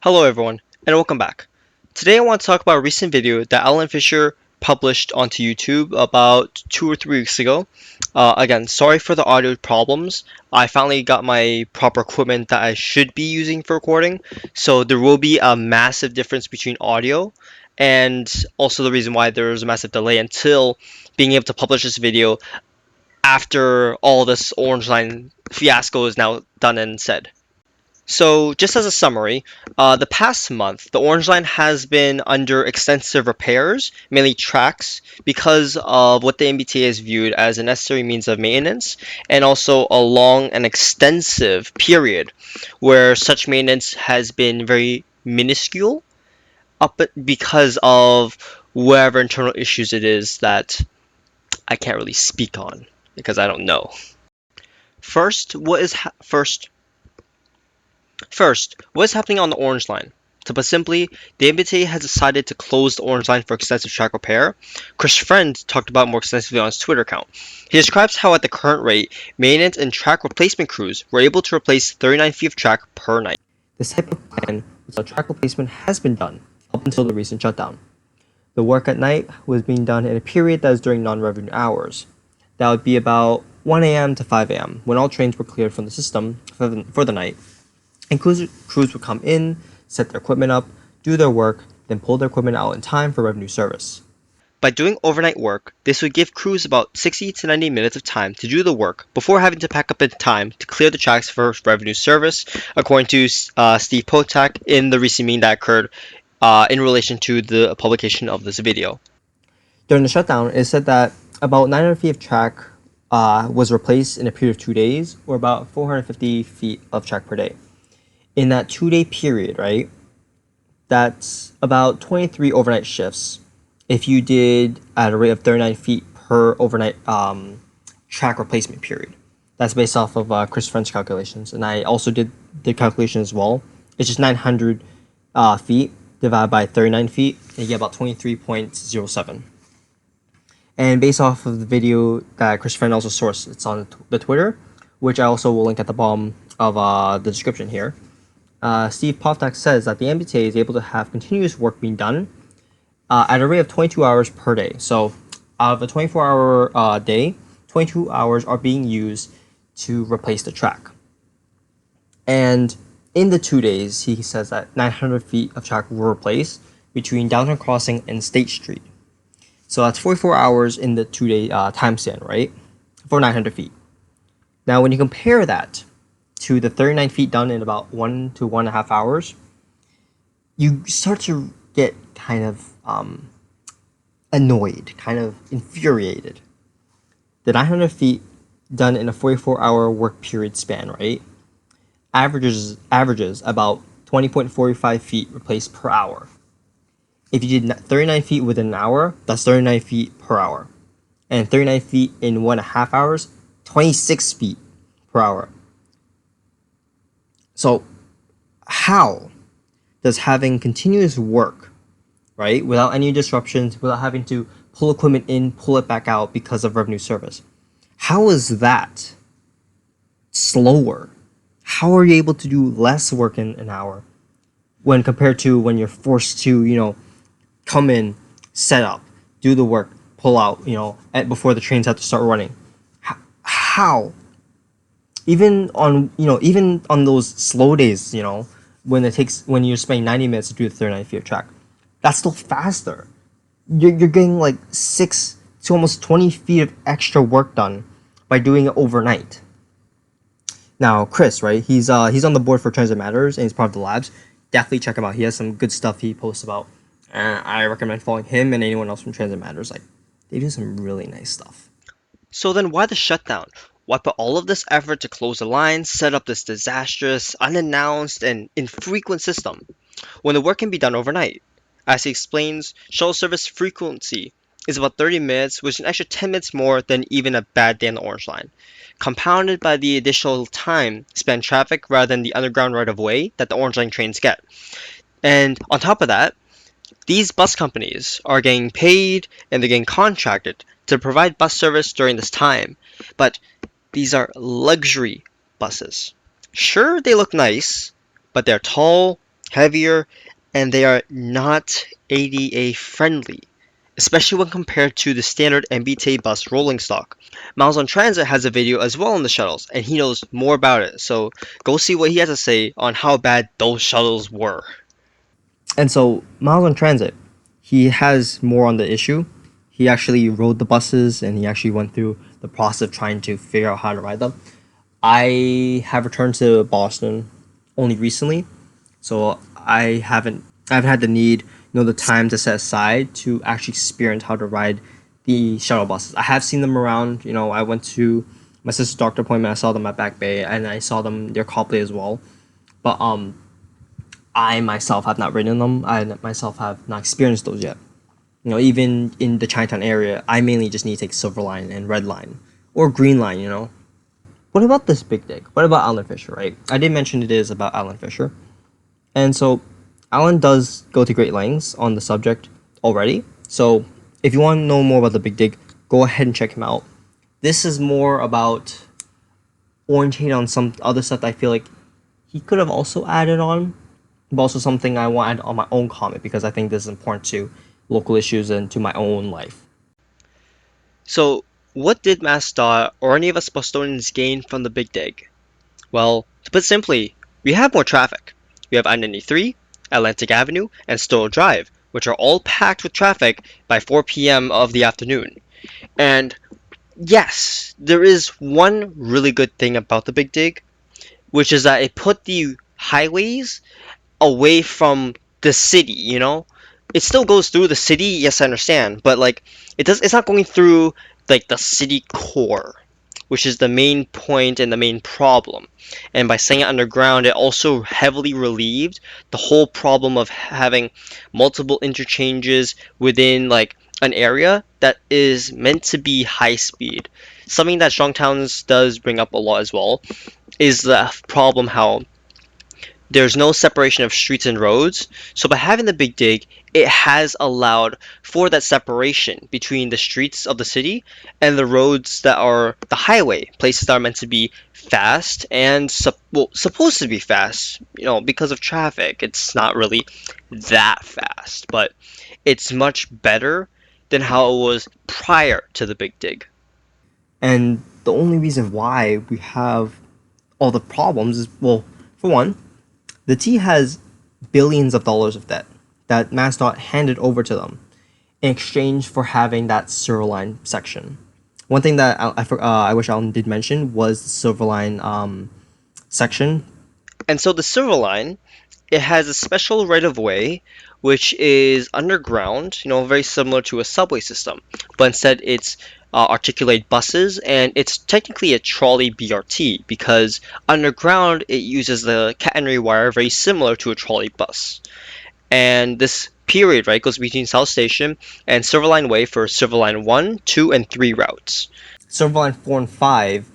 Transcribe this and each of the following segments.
Hello everyone, and welcome back. Today I want to talk about a recent video that Alan Fisher published onto YouTube about 2 or 3 weeks ago. Again, sorry for the audio problems. I finally got my proper equipment that I should be using for recording, so there will be a massive difference between audio, and also the reason why there is a massive delay until being able to publish this video after all this Orange Line fiasco is now done and said. So, just as a summary, the past month, the Orange Line has been under extensive repairs, mainly tracks, because of what the MBTA has viewed as a necessary means of maintenance, and also a long and extensive period where such maintenance has been very minuscule, because of whatever internal issues it is that I can't really speak on because I don't know. First, what is happening on the Orange Line? To put simply, the MBTA has decided to close the Orange Line for extensive track repair. Chris Friend talked about it more extensively on his Twitter account. He describes how at the current rate, maintenance and track replacement crews were able to replace 39 feet of track per night. This type of plan without track replacement has been done up until the recent shutdown. The work at night was being done in a period that is during non-revenue hours. That would be about 1 a.m. to 5 a.m. when all trains were cleared from the system for the night. And crews would come in, set their equipment up, do their work, then pull their equipment out in time for revenue service. By doing overnight work, this would give crews about 60 to 90 minutes of time to do the work before having to pack up in time to clear the tracks for revenue service, according to Steve Potak in the recent meeting that occurred in relation to the publication of this video. During the shutdown, it said that about 900 feet of track was replaced in a period of 2 days, or about 450 feet of track per day. In that 2-day period, right, that's about 23 overnight shifts if you did at a rate of 39 feet per overnight track replacement period. That's based off of Chris Friend's calculations, and I also did the calculation as well. It's just 900 feet divided by 39 feet, and you get about 23.07. And based off of the video that Chris Friend also sourced, it's on the Twitter, which I also will link at the bottom of the description here. Steve Potak says that the MBTA is able to have continuous work being done at a rate of 22 hours per day. So out of a 24-hour day, 22 hours are being used to replace the track. And in the 2 days, he says that 900 feet of track were replaced between Downtown Crossing and State Street. So that's 44 hours in the 2-day time span, right? For 900 feet. Now, when you compare that to the 39 feet done in about 1 to 1.5 hours, you start to get kind of annoyed, kind of infuriated. The 900 feet done in a 44-hour work period span, right, averages about 20.45 feet replaced per hour. If you did 39 feet within an hour, that's 39 feet per hour. And 39 feet in 1.5 hours, 26 feet per hour. So how does having continuous work, right, without any disruptions, without having to pull equipment in, pull it back out because of revenue service, how is that slower? How are you able to do less work in an hour when compared to when you're forced to, come in, set up, do the work, pull out, before the trains have to start running? How? Even on those slow days, when you're spending 90 minutes to do the 39 feet of track, that's still faster. You're getting like 6 to almost 20 feet of extra work done by doing it overnight. Now, Chris, right? He's on the board for Transit Matters and he's part of the labs. Definitely check him out. He has some good stuff he posts about. And I recommend following him and anyone else from Transit Matters. Like, they do some really nice stuff. So then why the shutdown? Why put all of this effort to close the line, set up this disastrous, unannounced, and infrequent system, when the work can be done overnight? As he explains, shuttle service frequency is about 30 minutes, which is an extra 10 minutes more than even a bad day on the Orange Line, compounded by the additional time spent in traffic rather than the underground right-of-way that the Orange Line trains get. And on top of that, these bus companies are getting paid and they're getting contracted to provide bus service during this time, but these are luxury buses. Sure, they look nice, but they're tall, heavier, and they are not ADA friendly, especially when compared to the standard MBTA bus rolling stock. Miles on Transit has a video as well on the shuttles, and he knows more about it, so go see what he has to say on how bad those shuttles were. And so Miles on Transit, he has more on the issue. He actually rode the buses and he actually went through the process of trying to figure out how to ride them. I have returned to Boston only recently, so I haven't had the need, the time to set aside to actually experience how to ride the shuttle buses. I have seen them around. I went to my sister's doctor appointment. I saw them at Back Bay, and I saw them near Copley as well. But I myself have not ridden them. I myself have not experienced those yet. Even in the Chinatown area, I mainly just need to take Silver Line and Red Line or Green Line. What about this Big Dig? What about Alan Fisher, right? I did mention it is about Alan Fisher. And so Alan does go to great lengths on the subject already. So if you want to know more about the Big Dig, go ahead and check him out. This is more about orientating on some other stuff that I feel like he could have also added on, but also something I want to add on my own comment because I think this is important to local issues and to my own life. So, what did MassDOT or any of us Bostonians gain from the Big Dig? Well, to put simply, we have more traffic. We have I-93, Atlantic Avenue, and Stowe Drive, which are all packed with traffic by 4 p.m. of the afternoon. And yes, there is one really good thing about the Big Dig, which is that it put the highways away from the city. It still goes through the city, yes, I understand, but like it's not going through like the city core, which is the main point and the main problem. And by saying it underground, it also heavily relieved the whole problem of having multiple interchanges within like an area that is meant to be high speed. Something that Strongtowns does bring up a lot as well is the problem how there's no separation of streets and roads. So by having the Big Dig, it has allowed for that separation between the streets of the city and the roads that are the highway, places that are meant to be fast and supposed to be fast, because of traffic. It's not really that fast, but it's much better than how it was prior to the Big Dig. And the only reason why we have all the problems is, well, for one, the T has billions of dollars of debt that MassDOT handed over to them in exchange for having that Silver Line section. One thing that I wish Alan did mention was the Silver Line section. And so the Silver Line, it has a special right of way which is underground, very similar to a subway system, but instead it's articulated buses, and it's technically a trolley BRT because underground it uses the catenary wire very similar to a trolley bus. And this period, right, goes between South Station and Silver Line Way for Silver Line 1, 2, and 3 routes. Silver Line 4 and 5,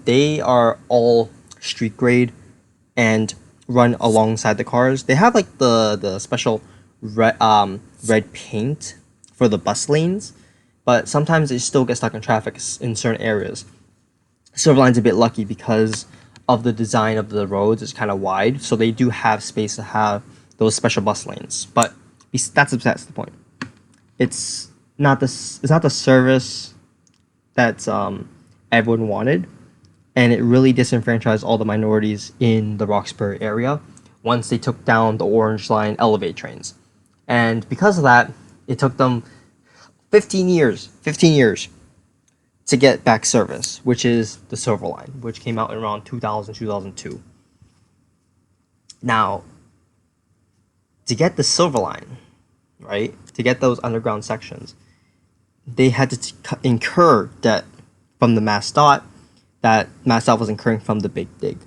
they are all street grade and run alongside the cars. They have like the special red paint for the bus lanes, but sometimes they still get stuck in traffic in certain areas. Silver Line's a bit lucky because of the design of the roads. It's kind of wide, so they do have space to have those special bus lanes. But that's the point. It's not the service that everyone wanted, and it really disenfranchised all the minorities in the Roxbury area once they took down the Orange Line Elevate trains. And because of that, it took them 15 years to get back service, which is the Silver Line, which came out in around 2000, 2002. Now, to get the Silver Line, right, to get those underground sections, they had to incur debt from the MassDOT that MassDOT was incurring from the Big Dig.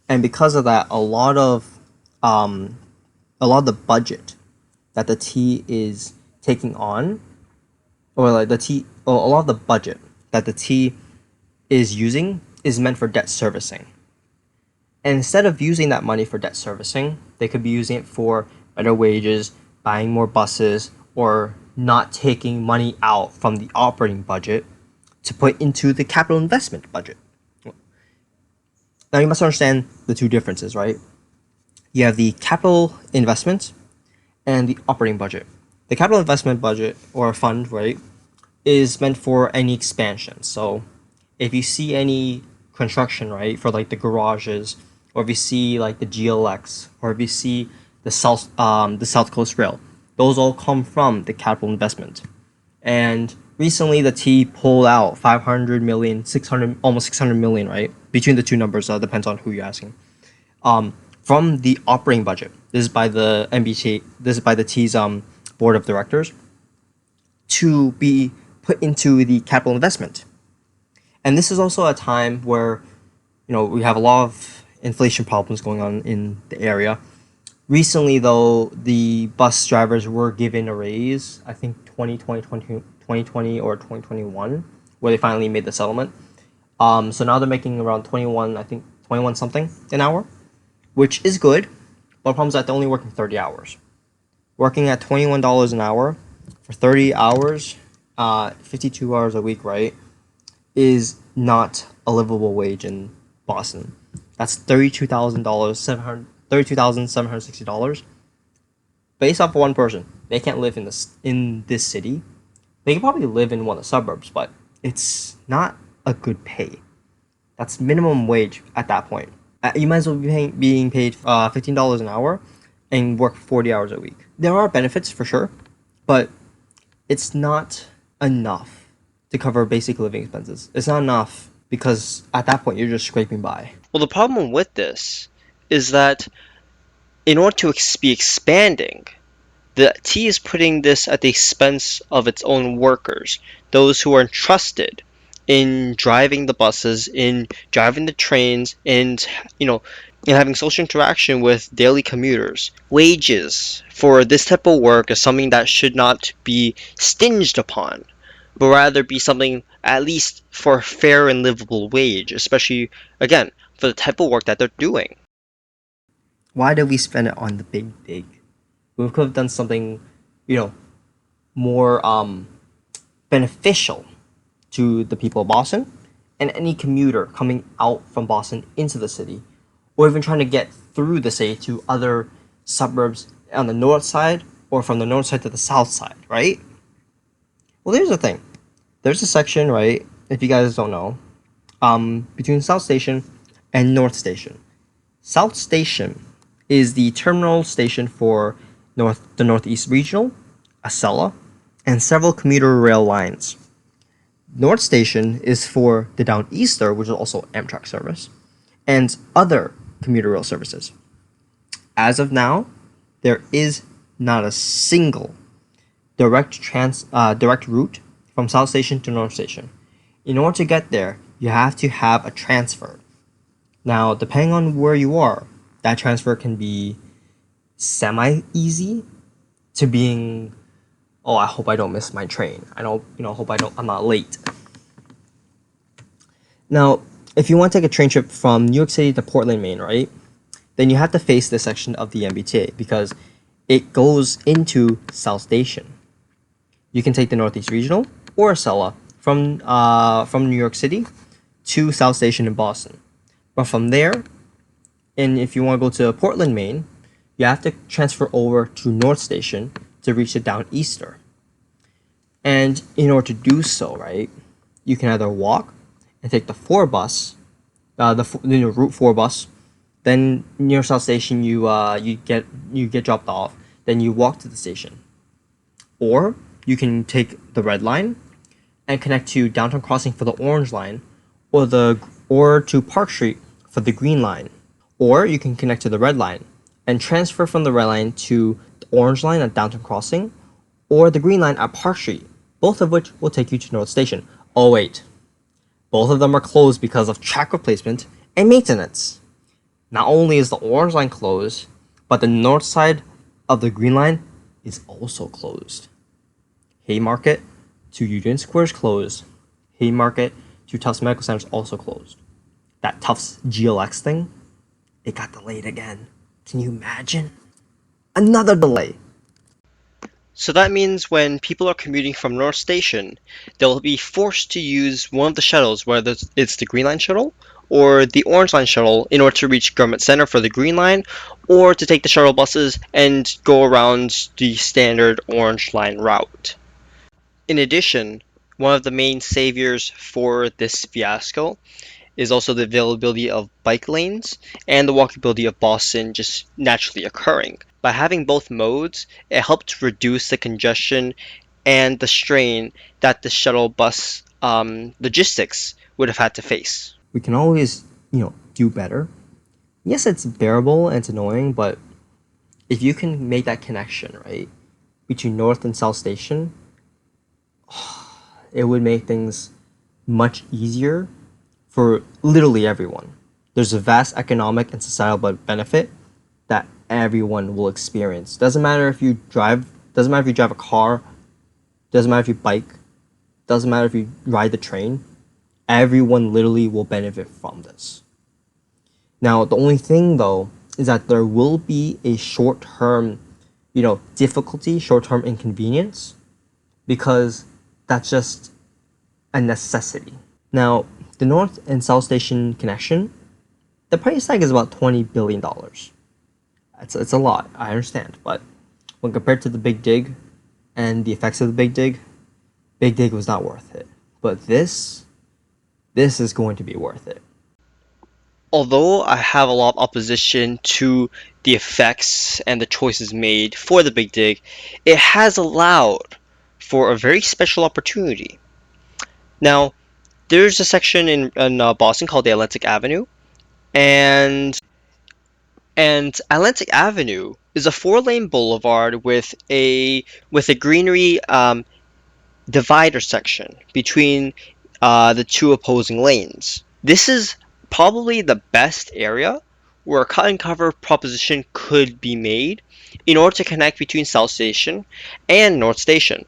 And because of that, a lot of the budget that the T is taking on, or like a lot of the budget that the T is using is meant for debt servicing. And instead of using that money for debt servicing, they could be using it for better wages, buying more buses, or not taking money out from the operating budget to put into the capital investment budget. Now you must understand the two differences, right? You have the capital investment and the operating budget. The capital investment budget or fund, right, is meant for any expansion. So if you see any construction, right, for like the garages, or if you see like the GLX, or if you see the South Coast Rail, those all come from the capital investment. And recently, the T pulled out 500 million, 600, almost 600 million, right? Between the two numbers, depends on who you're asking. From the operating budget. This is by the MBTA. This is by the T's board of directors to be put into the capital investment. And this is also a time where, we have a lot of inflation problems going on in the area. Recently, though, the bus drivers were given a raise, I think 2020 or 2021, where they finally made the settlement. So now they're making around 21, I think 21 something an hour, which is good, but the problem is that they're only working 30 hours. Working at $21 an hour for 30 hours, 52 hours a week, right, is not a livable wage in Boston. That's $32,760 based off of one person. They can't live in this city. They can probably live in one of the suburbs, but it's not a good pay. That's minimum wage at that point. You might as well be being paid $15 an hour and work 40 hours a week. There are benefits for sure, but it's not enough to cover basic living expenses. It's not enough because at that point you're just scraping by. Well, the problem with this is that in order to be expanding, the T is putting this at the expense of its own workers, those who are entrusted in driving the buses, in driving the trains, and in having social interaction with daily commuters. Wages for this type of work is something that should not be stinged upon, but rather be something at least for a fair and livable wage, especially again for the type of work that they're doing. Why did we spend it on the big dig? We could have done something, you know, more beneficial to the people of Boston and any commuter coming out from Boston into the city, or even trying to get through the city to other suburbs on the north side or from the north side to the south side, right? Well, here's the thing. There's a section, right, if you guys don't know, between South Station and North Station. South Station is the terminal station for the Northeast Regional, Acela, and several commuter rail lines. North Station is for the Downeaster, which is also Amtrak service, and other commuter rail services. As of now, there is not a single direct route from South Station to North Station. In order to get there, you have to have a transfer. Now, depending on where you are, that transfer can be semi-easy to being, oh, I hope I don't miss my train. Hope I'm not late. Now, if you want to take a train trip from New York City to Portland, Maine, right, then you have to face this section of the MBTA because it goes into South Station. You can take the Northeast Regional or Acela from New York City to South Station in Boston. But from there, and if you want to go to Portland, Maine, you have to transfer over to North Station to reach the Downeaster. And in order to do so, right, you can either walk and take the 4 bus, Route 4 bus. Then near South Station, you get dropped off. Then you walk to the station, or you can take the Red Line and connect to Downtown Crossing for the Orange Line, or to Park Street for the Green Line. Or you can connect to the Red Line and transfer from the Red Line to the Orange Line at Downtown Crossing or the Green Line at Park Street, both of which will take you to North Station. Oh wait, both of them are closed because of track replacement and maintenance. Not only is the Orange Line closed, but the north side of the Green Line is also closed. Haymarket to Union Square is closed. Haymarket to Tufts Medical Center is also closed. That Tufts GLX thing, it got delayed again. Can you imagine? Another delay. So that means when people are commuting from North Station, they'll be forced to use one of the shuttles, whether it's the Green Line shuttle or the Orange Line shuttle in order to reach Government Center for the Green Line, or to take the shuttle buses and go around the standard Orange Line route. In addition, one of the main saviors for this fiasco is also the availability of bike lanes and the walkability of Boston just naturally occurring. By having both modes, it helped reduce the congestion and the strain that the shuttle bus logistics would have had to face. We can always, do better. Yes, it's bearable and it's annoying, but if you can make that connection, right, between North and South Station, it would make things much easier for literally everyone. There's a vast economic and societal benefit that everyone will experience. Doesn't matter if you drive a car, doesn't matter if you bike, doesn't matter if you ride the train. Everyone literally will benefit from this. Now, the only thing though is that there will be a short-term, difficulty, short-term inconvenience, because that's just a necessity. Now, the North and South Station connection, the price tag is about $20 billion. It's a lot, I understand, but when compared to the Big Dig and the effects of the Big Dig was not worth it. But this is going to be worth it. Although I have a lot of opposition to the effects and the choices made for the Big Dig, it has allowed for a very special opportunity. Now, there's a section in Boston called the Atlantic Avenue, and Atlantic Avenue is a four-lane boulevard with a greenery divider section between the two opposing lanes. This is probably the best area where a cut and cover proposition could be made in order to connect between South Station and North Station.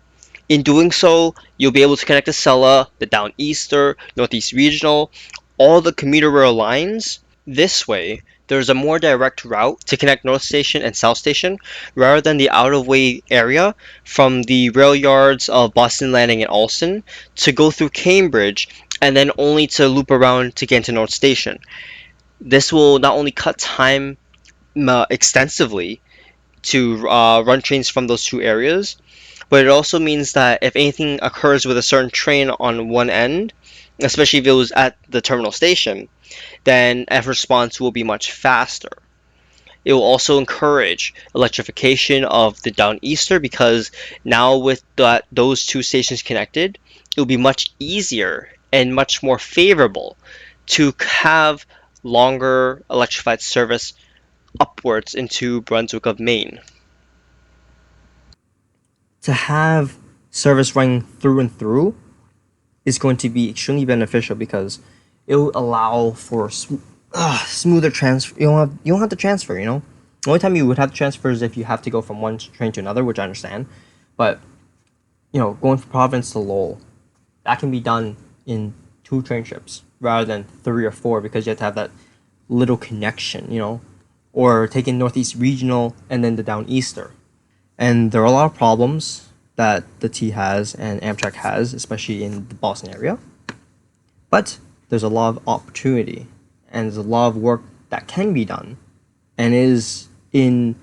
In doing so, you'll be able to connect the Acela, the Downeaster, Northeast Regional, all the commuter rail lines. This way, there's a more direct route to connect North Station and South Station rather than the out-of-way area from the rail yards of Boston Landing and Allston to go through Cambridge and then only to loop around to get into North Station. This will not only cut time extensively to run trains from those two areas, but it also means that if anything occurs with a certain train on one end, especially if it was at the terminal station, then F response will be much faster. It will also encourage electrification of the Downeaster because now with those two stations connected, it will be much easier and much more favorable to have longer electrified service upwards into Brunswick of Maine. To have service running through and through is going to be extremely beneficial because it will allow for smoother transfer. You don't have to transfer. The only time you would have to transfer is if you have to go from one train to another, which I understand. But going from Providence to Lowell, that can be done in 2 train trips rather than 3 or 4 because you have to have that little connection. Or taking Northeast Regional and then the Downeaster. And there are a lot of problems that the T has and Amtrak has, especially in the Boston area. But there's a lot of opportunity and there's a lot of work that can be done and is in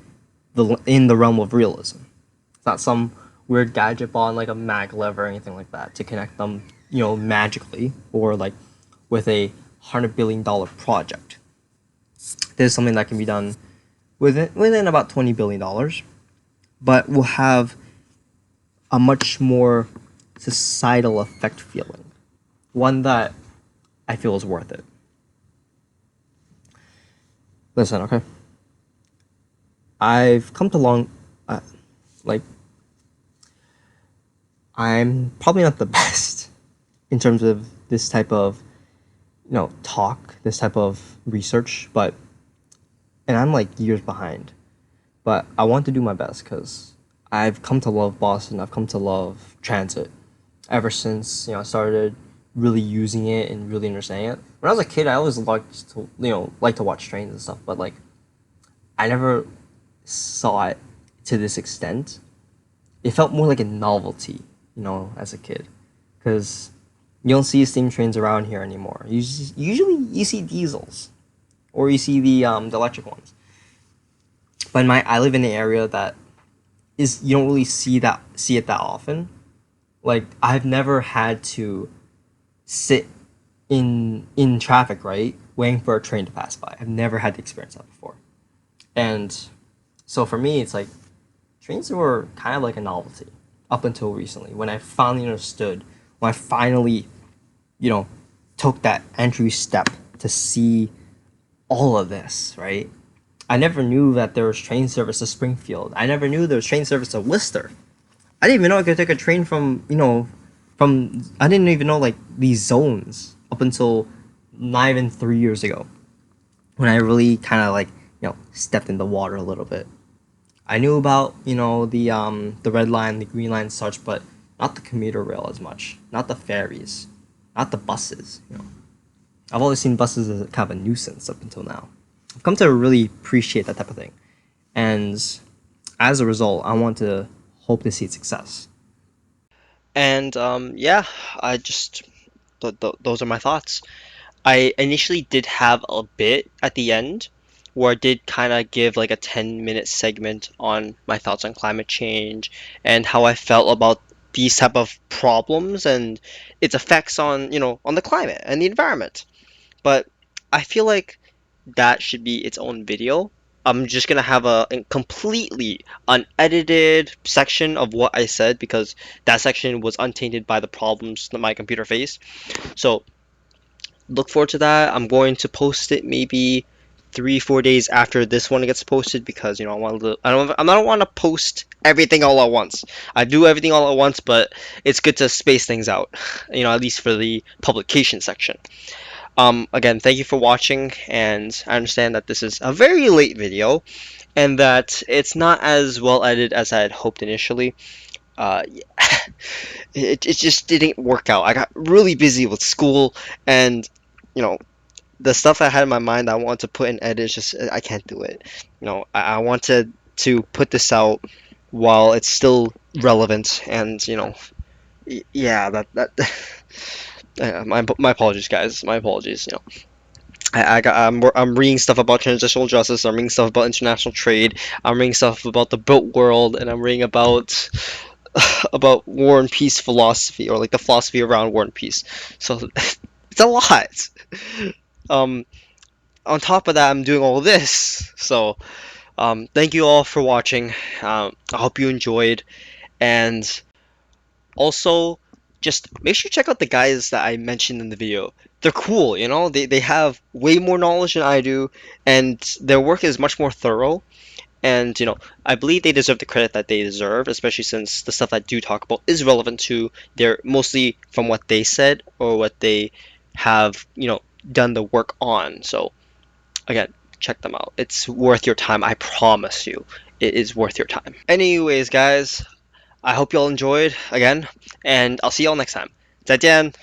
the realm of realism. It's not some weird gadget on like a maglev or anything like that to connect them, magically or like with a $100 billion project. This is something that can be done within about $20 billion, but will have a much more societal effect feeling. One that I feel is worth it. Listen, okay? I've come to I'm probably not the best in terms of this type of, talk, this type of research, and I'm like years behind. But I want to do my best because I've come to love Boston. I've come to love transit ever since I started really using it and really understanding it. When I was a kid, I always liked to watch trains and stuff, but I never saw it to this extent. It felt more like a novelty, as a kid, because You don't see steam trains around here anymore. Usually you see diesels or you see the electric ones. But I live in an area that is you don't really see it that often. Like I've never had to sit in traffic, right, waiting for a train to pass by. I've never had to experience that before. And so for me, it's like trains were kind of like a novelty up until recently when I finally understood, when I finally, you know, took that entry step to see all of this, right? I never knew that there was train service to Springfield. I never knew there was train service to Worcester. I didn't even know I could take a train from, I didn't even know like these zones up until not even 3 years ago when I really kind of like, stepped in the water a little bit. I knew about, the red line, the green line, and such, but not the commuter rail as much, not the ferries, not the buses. I've always seen buses as kind of a nuisance up until now. I've come to really appreciate that type of thing. And as a result, I want to hope to see its success. And yeah, I just those are my thoughts. I initially did have a bit at the end where I did kind of give like a 10-minute segment on my thoughts on climate change and how I felt about these type of problems and its effects on, on the climate and the environment. But I feel like that should be its own video. I'm just gonna have a completely unedited section of what I said because that section was untainted by the problems that my computer faced. So look forward to that. I'm going to post it maybe 3 4 days after this one gets posted because I want to. I don't want to post everything all at once. I do everything all at once, but it's good to space things out. At least for the publication section. Again, thank you for watching, and I understand that this is a very late video and that it's not as well edited as I had hoped initially. Yeah, it just didn't work out. I got really busy with school and you know the stuff I had in my mind I want to put in edit is just I can't do it. I wanted to put this out while it's still relevant and yeah, that my apologies, guys. My apologies. I'm reading stuff about transitional justice. I'm reading stuff about international trade. I'm reading stuff about the built world, and I'm reading about about war and peace philosophy, or like the philosophy around war and peace. So it's a lot. Um, on top of that, I'm doing all this. So thank you all for watching. I hope you enjoyed, and also just make sure you check out the guys that I mentioned in the video. They're cool, they have way more knowledge than I do, and their work is much more thorough. And I believe they deserve the credit that they deserve, especially since the stuff I do talk about is relevant to their mostly from what they said or what they have done the work on. So again, check them out. It's worth your time. I promise you, it is worth your time. Anyways, guys, I hope you all enjoyed again, and I'll see you all next time. 再见。